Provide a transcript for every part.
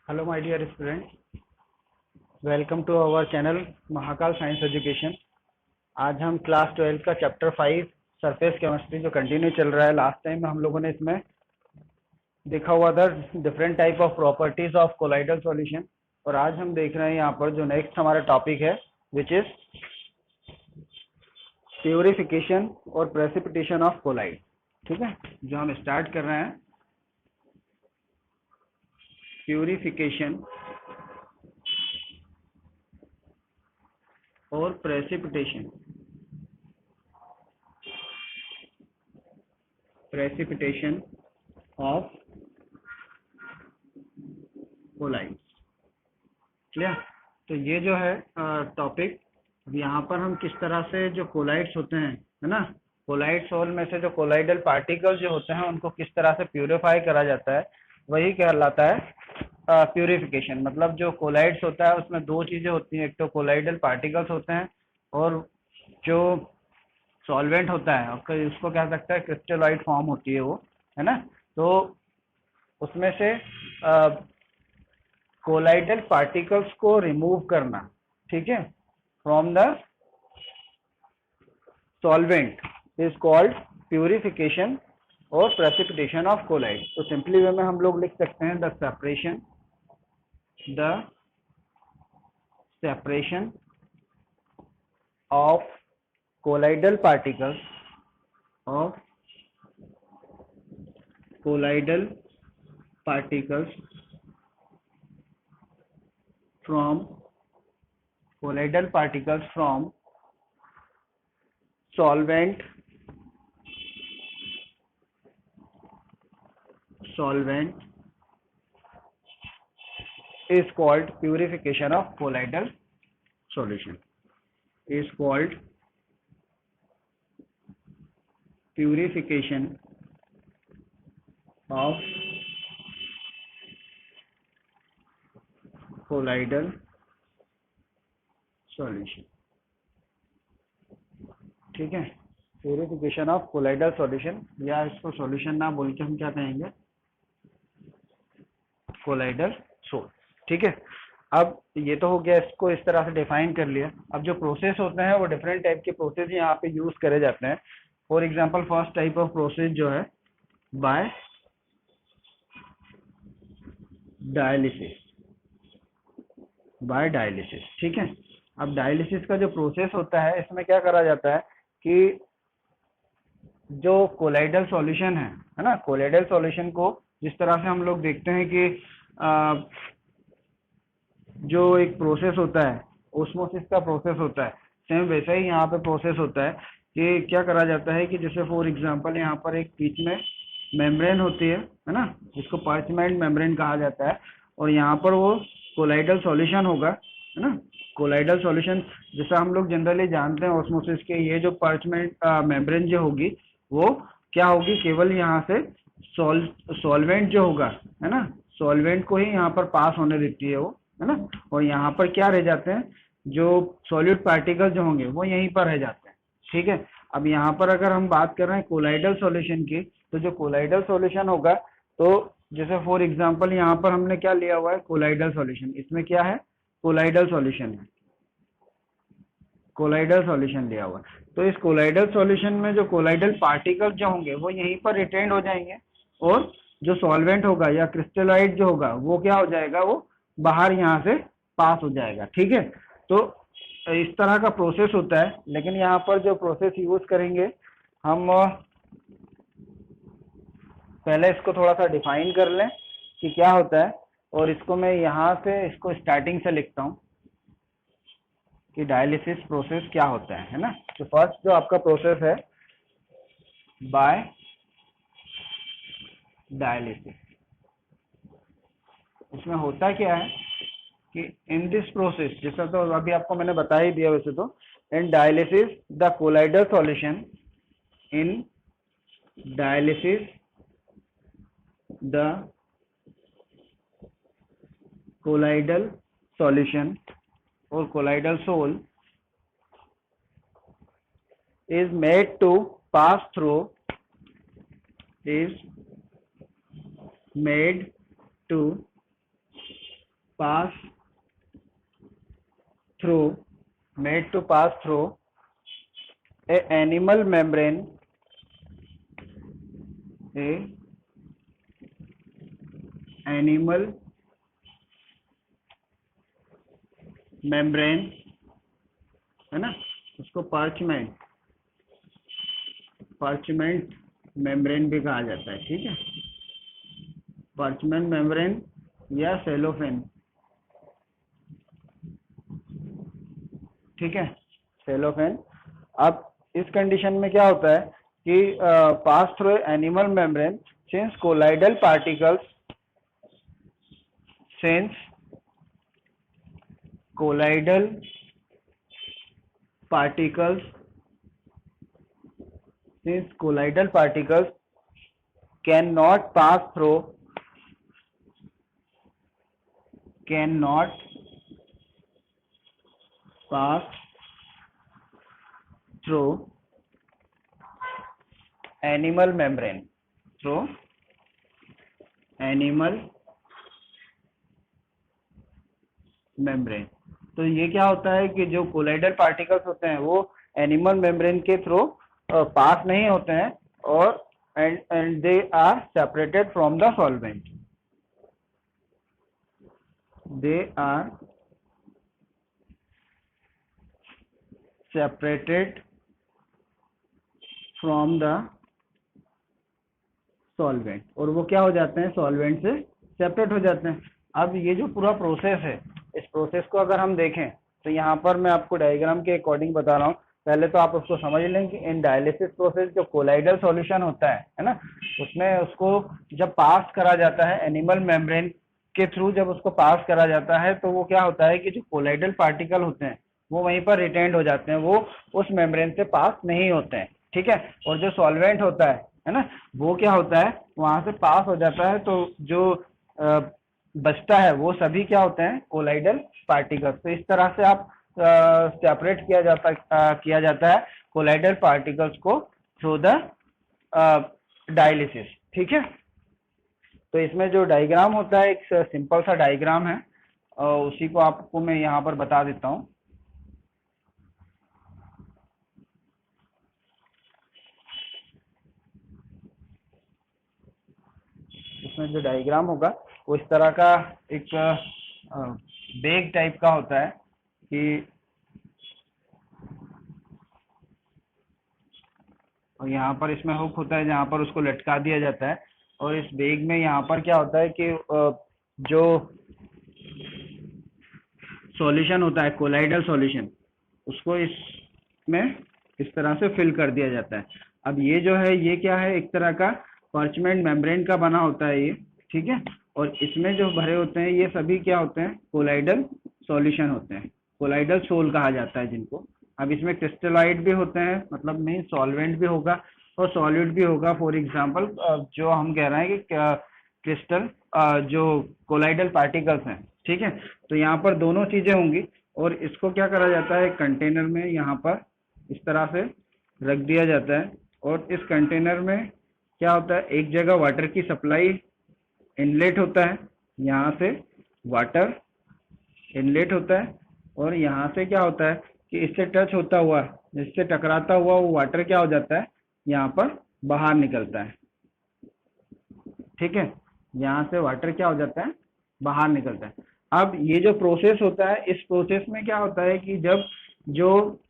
Hello, my dear students. Welcome to our channel Mahakal science education. आज हम class 12 का chapter 5 surface chemistry जो continue चल रहा है। लास्ट टाइम में हम लोगों ने इसमें देखा हुआ था different type of properties of colloidal solution, और आज हम देख रहे हैं यहाँ पर जो नेक्स्ट हमारा टॉपिक है विच इज प्यूरिफिकेशन और प्रेसिपिटेशन ऑफ कोलाइड। ठीक है, जो हम स्टार्ट कर रहे हैं प्यूरिफिकेशन और प्रेसिपिटेशन ऑफ कोलाइड। क्लियर? तो ये जो है टॉपिक, यहाँ पर हम किस तरह से जो कोलाइड्स होते हैं, है ना, कोलाइड सोल में से जो कोलाइडल पार्टिकल्स जो होते हैं उनको किस तरह से प्यूरिफाई करा जाता है, वही कहलाता है प्यूरिफिकेशन। मतलब जो कोलाइड्स होता है उसमें दो चीजें होती हैं, एक तो कोलाइडल पार्टिकल्स होते हैं और जो सॉल्वेंट होता है उसको कह सकता है क्रिस्टलाइट फॉर्म होती है वो, है ना। तो उसमें से कोलाइडल पार्टिकल्स को रिमूव करना, ठीक है, from the solvent is called purification और प्रेसिपिटेशन ऑफ कोलाइड। तो सिंपली वे में हम लोग लिख सकते हैं the separation of colloidal particles from solvent is called purification of colloidal solution, is called purification of colloidal solution। ठीक है, प्यूरिफिकेशन ऑफ कोलाइडल सॉल्यूशन, या इसको सॉल्यूशन ना बोल के हम क्या कहेंगे, कोलाइडल सोल। ठीक है, अब ये तो हो गया, इसको इस तरह से डिफाइन कर लिया। अब जो प्रोसेस होते हैं वो डिफरेंट टाइप के प्रोसेस यहाँ पे यूज करे जाते हैं। For example first type of process जो है बाय डायलिसिस। ठीक है, अब डायलिसिस का जो प्रोसेस होता है इसमें क्या करा जाता है कि जो कोलाइडल सॉल्यूशन है ना, कोलाइडल सॉल्यूशन को जिस तरह से हम लोग देखते हैं कि जो एक प्रोसेस होता है ओस्मोसिस का प्रोसेस होता है, सेम वैसा ही यहाँ पे प्रोसेस होता है कि क्या करा जाता है कि जैसे फॉर एग्जांपल यहाँ पर एक बीच में मेम्ब्रेन होती है ना, जिसको पार्चमेंट मेम्ब्रेन कहा जाता है, और यहाँ पर वो कोलाइडल सॉल्यूशन होगा, है ना। कोलाइडल सॉल्यूशन जैसा हम लोग जनरली जानते हैं ऑस्मोसिस के, ये जो पार्चमेंट मेम्ब्रेन जो होगी वो क्या होगी, केवल यहाँ से सॉल्वेंट जो होगा, है ना, सॉल्वेंट को ही यहाँ पर पास होने देती है वो, है ना। और यहाँ पर क्या रह जाते हैं, जो सॉलिड पार्टिकल जो होंगे वो यहीं पर रह जाते हैं। ठीक है, अब यहाँ पर अगर हम बात कर रहे हैं कोलाइडल सॉल्यूशन की, तो जो कोलाइडल सॉल्यूशन होगा, तो जैसे फॉर एग्जांपल यहाँ पर हमने क्या लिया हुआ है, कोलाइडल सॉल्यूशन। इसमें क्या है, कोलाइडल सॉल्यूशन है, कोलाइडल सॉल्यूशन लिया हुआ। तो इस कोलाइडल सॉल्यूशन में जो कोलाइडल पार्टिकल जो होंगे वो यहीं पर रिटेन्ड हो जाएंगे, और जो सॉल्वेंट होगा या क्रिस्टलाइट जो होगा वो क्या हो जाएगा, वो बाहर यहाँ से पास हो जाएगा। ठीक है, तो इस तरह का प्रोसेस होता है। लेकिन यहाँ पर जो प्रोसेस यूज करेंगे हम, पहले इसको थोड़ा सा डिफाइन कर लें कि क्या होता है, और इसको मैं यहाँ से इसको स्टार्टिंग से लिखता हूँ कि डायलिसिस प्रोसेस क्या होता है ना। तो फर्स्ट जो आपका प्रोसेस है बाय डायलिसिस, इसमें होता क्या है कि इन दिस प्रोसेस, जैसा तो अभी आपको मैंने बता ही दिया वैसे तो, इन dialysis the colloidal solution, in dialysis the colloidal solution or colloidal soul is made to pass through, is made to pass through made to pass through a animal membrane, a animal membrane है ना, उसको parchment membrane भी कहा जाता है। ठीक है, parchment membrane या सेलोफेन। ठीक है, सेलोफेन। अब इस कंडीशन में क्या होता है कि pass through animal membrane since colloidal particles cannot pass through animal membrane, तो ये क्या होता है कि जो कोलाइडल पार्टिकल्स होते हैं वो एनिमल मेम्ब्रेन के थ्रू पास नहीं होते हैं और and they are separated from the solvent. They are separated from the solvent, और वो क्या हो जाते हैं, सॉल्वेंट से सेपरेट हो जाते हैं। अब ये जो पूरा प्रोसेस है, इस प्रोसेस को अगर हम देखें तो यहाँ पर मैं आपको डायग्राम के अकॉर्डिंग बता रहा हूँ। पहले तो आप उसको समझ लें कि इन डायलिसिस प्रोसेस जो कोलाइडल सॉल्यूशन होता है ना, उसमें उसको जब पास करा जाता है एनिमल मेम्ब्रेन के थ्रू, जब उसको पास करा जाता है तो वो क्या होता है कि जो कोलाइडल पार्टिकल होते हैं वो वहीं पर रिटेन्ड हो जाते हैं, वो उस मेम्ब्रेन से पास नहीं होते हैं। ठीक है, और जो सॉल्वेंट होता है ना, वो क्या होता है वहां से पास हो जाता है, तो जो बचता है वो सभी क्या होते हैं, कोलाइडल पार्टिकल्स। तो इस तरह से आप सेपरेट किया जाता है कोलाइडल पार्टिकल्स को थ्रू द डायलिसिस। ठीक है, तो इसमें जो डायग्राम होता है एक सिंपल सा डायग्राम है, उसी को आपको मैं यहाँ पर बता देता हूँ। इसमें जो डायग्राम होगा वो इस तरह का एक बेग टाइप का होता है कि और यहाँ पर इसमें हुक होता है जहाँ पर उसको लटका दिया जाता है, और इस बेग में यहाँ पर क्या होता है कि जो सॉल्यूशन होता है कोलाइडल सॉल्यूशन, उसको इसमें इस तरह से फिल कर दिया जाता है। अब ये जो है ये क्या है, एक तरह का पार्चमेंट मेम्ब्रेन का बना होता है ये। ठीक है, और इसमें जो भरे होते हैं ये सभी क्या होते हैं, कोलाइडल सॉल्यूशन होते हैं, कोलाइडल सोल कहा जाता है जिनको। अब इसमें क्रिस्टलाइट भी होते हैं, मतलब मीन सॉल्वेंट भी होगा और सॉलिड भी होगा। फॉर एग्जांपल जो हम कह रहे हैं कि क्रिस्टल जो कोलाइडल पार्टिकल्स हैं। ठीक है, तो यहाँ पर दोनों चीजें होंगी, और इसको क्या करा जाता है कंटेनर में यहाँ पर इस तरह से रख दिया जाता है, और इस कंटेनर में क्या होता है, एक जगह वाटर की सप्लाई इनलेट होता है, यहाँ से वाटर इनलेट होता है, और यहाँ से क्या होता है कि इससे टच होता हुआ, इससे टकराता हुआ वो वाटर क्या हो जाता है, यहाँ पर बाहर निकलता है। ठीक है, यहाँ से वाटर क्या हो जाता है, बाहर निकलता है। अब ये जो प्रोसेस होता है, इस प्रोसेस में क्या होता है कि जब जो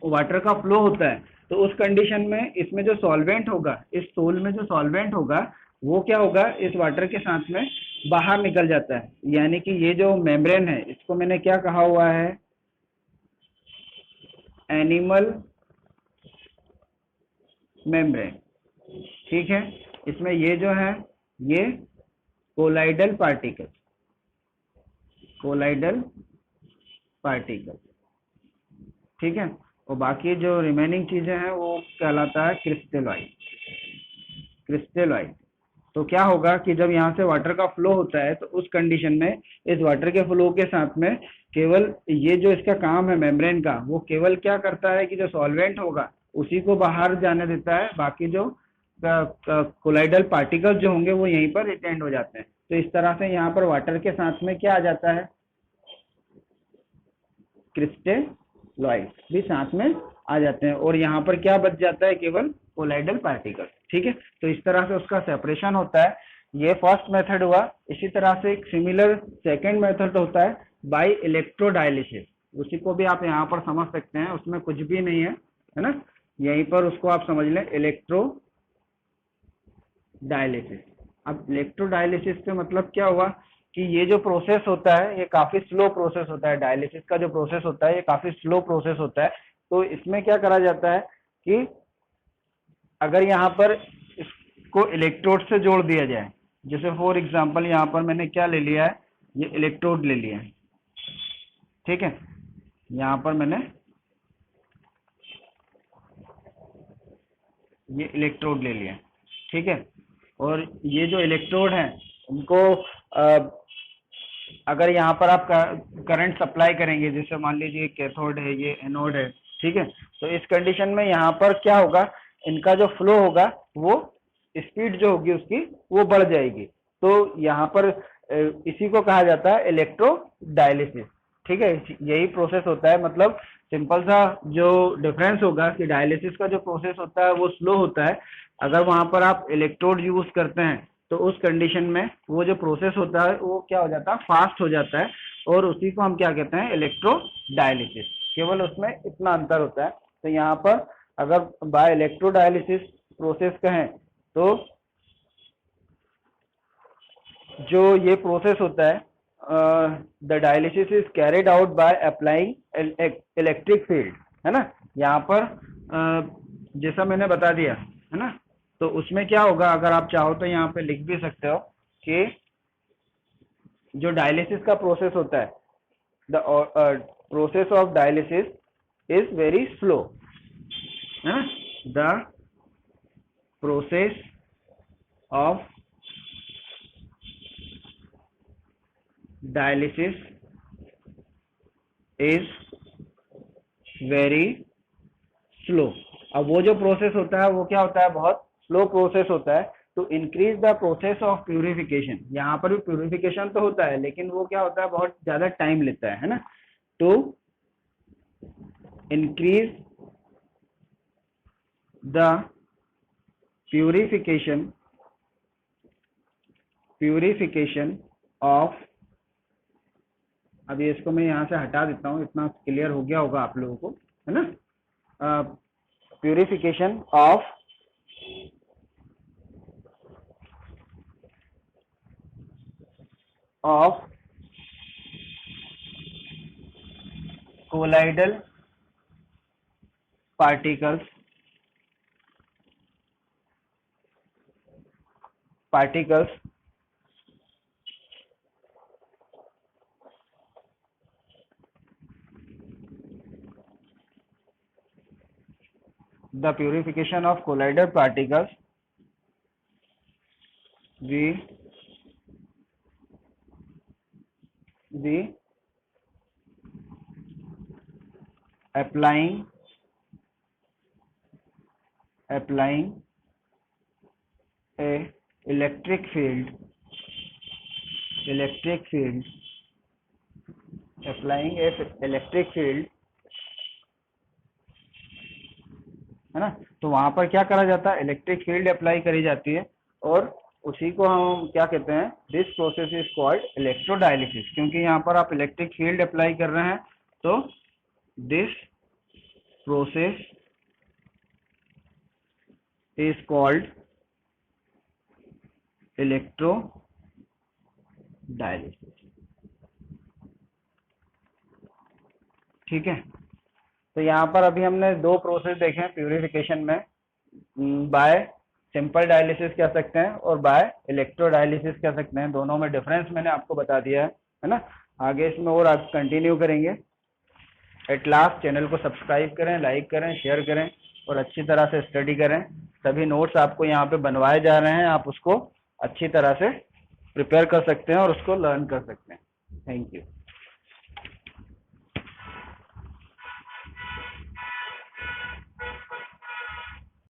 वाटर का फ्लो होता है तो उस कंडीशन में इसमें जो सॉल्वेंट होगा, इस सोल में जो सॉल्वेंट होगा वो क्या होगा, इस वाटर के साथ में बाहर निकल जाता है। यानी कि ये जो मेम्ब्रेन है इसको मैंने क्या कहा हुआ है, एनिमल मेम्ब्रेन। ठीक है, इसमें ये जो है ये कोलाइडल पार्टिकल, ठीक है, और बाकी जो रिमेनिंग चीजें हैं वो कहलाता है क्रिस्टलॉइड। तो क्या होगा कि जब यहाँ से वाटर का फ्लो होता है तो उस कंडीशन में इस वाटर के फ्लो के साथ में केवल ये जो इसका काम है मेम्ब्रेन का, वो केवल क्या करता है कि जो सॉल्वेंट होगा उसी को बाहर जाने देता है, बाकी जो कोलाइडल पार्टिकल्स जो होंगे वो यहीं पर रिटेंड हो जाते हैं। तो इस तरह से यहाँ पर वाटर के साथ में क्या आ जाता है, क्रिस्टलॉइड भी साथ में आ जाते हैं, और यहाँ पर क्या बच जाता है, केवल कोलाइडल पार्टिकल। ठीक है, तो इस तरह से उसका सेपरेशन होता है। ये फर्स्ट मेथड हुआ। इसी तरह से एक सिमिलर सेकंड मेथड होता है बाय इलेक्ट्रोडायलिसिस। उसी को भी आप यहाँ पर समझ सकते हैं, उसमें कुछ भी नहीं है ना, यहीं पर उसको आप समझ लें, इलेक्ट्रोडायलिसिस। अब इलेक्ट्रोडायलिसिस से मतलब क्या हुआ कि ये जो प्रोसेस होता है ये काफी स्लो प्रोसेस होता है। डायलिसिस का जो प्रोसेस होता है ये काफी स्लो प्रोसेस होता है। तो इसमें क्या करा जाता है कि अगर यहाँ पर इसको इलेक्ट्रोड से जोड़ दिया जाए, जैसे फॉर एग्जांपल यहाँ पर मैंने क्या ले लिया है, ये इलेक्ट्रोड ले लिया है। ठीक है, यहाँ पर मैंने ये इलेक्ट्रोड ले लिया। ठीक है, और ये जो इलेक्ट्रोड है उनको अगर यहाँ पर आप करंट सप्लाई करेंगे, जैसे मान लीजिए कैथोड है, ये एनोड है। ठीक है, तो इस कंडीशन में यहाँ पर क्या होगा, इनका जो फ्लो होगा वो स्पीड जो होगी उसकी वो बढ़ जाएगी। तो यहाँ पर इसी को कहा जाता है इलेक्ट्रोडायलिसिस। ठीक है, यही प्रोसेस होता है। मतलब सिंपल सा जो डिफरेंस होगा कि डायलिसिस का जो प्रोसेस होता है वो स्लो होता है, अगर वहां पर आप इलेक्ट्रोड यूज करते हैं तो उस कंडीशन में वो जो प्रोसेस होता है वो क्या हो जाता है, फास्ट हो जाता है, और उसी को हम क्या कहते हैं, इलेक्ट्रोडायलिसिस। केवल उसमें इतना अंतर होता है। तो यहाँ पर अगर बाय इलेक्ट्रोडायलिसिस प्रोसेस कहें तो जो ये प्रोसेस होता है, the dialysis is carried out by applying electric field, है ना। यहाँ पर जैसा मैंने बता दिया है ना, तो उसमें क्या होगा, अगर आप चाहो तो यहाँ पे लिख भी सकते हो कि जो डायलिसिस का प्रोसेस होता है, the process of dialysis is very slow, है ना। The process of dialysis is very slow. अब वो जो प्रोसेस होता है वो क्या होता है, बहुत स्लो प्रोसेस होता है। To increase the process of purification, यहाँ पर भी प्यूरिफिकेशन तो होता है लेकिन वो क्या होता है, बहुत ज्यादा टाइम लेता है ना। To increase the purification of, अभी इसको मैं यहाँ से हटा देता हूँ, इतना क्लियर हो गया होगा आप लोगों को, है ना। Purification of colloidal particles the purification of colloidal particles we applying a electric field applying a electric field, है ना। तो वहां पर क्या करा जाता है, इलेक्ट्रिक फील्ड अप्लाई करी जाती है, और उसी को हम क्या कहते हैं, this process is called electrodialysis. क्योंकि यहाँ पर आप इलेक्ट्रिक फील्ड अप्लाई कर रहे हैं तो this process is called electrodialysis. ठीक है, तो यहाँ पर अभी हमने दो प्रोसेस देखे हैं प्यूरिफिकेशन में, बाय सिंपल डायलिसिस कह सकते हैं और बाय इलेक्ट्रोडायलिसिस कह सकते हैं। दोनों में डिफरेंस मैंने आपको बता दिया है ना। आगे इसमें और आप कंटिन्यू करेंगे। एट लास्ट चैनल को सब्सक्राइब करें, लाइक करें, शेयर करें और अच्छी तरह से स्टडी करें। सभी नोट्स आपको यहाँ पे बनवाए जा रहे हैं, आप उसको अच्छी तरह से प्रिपेयर कर सकते हैं और उसको लर्न कर सकते हैं। Thank you.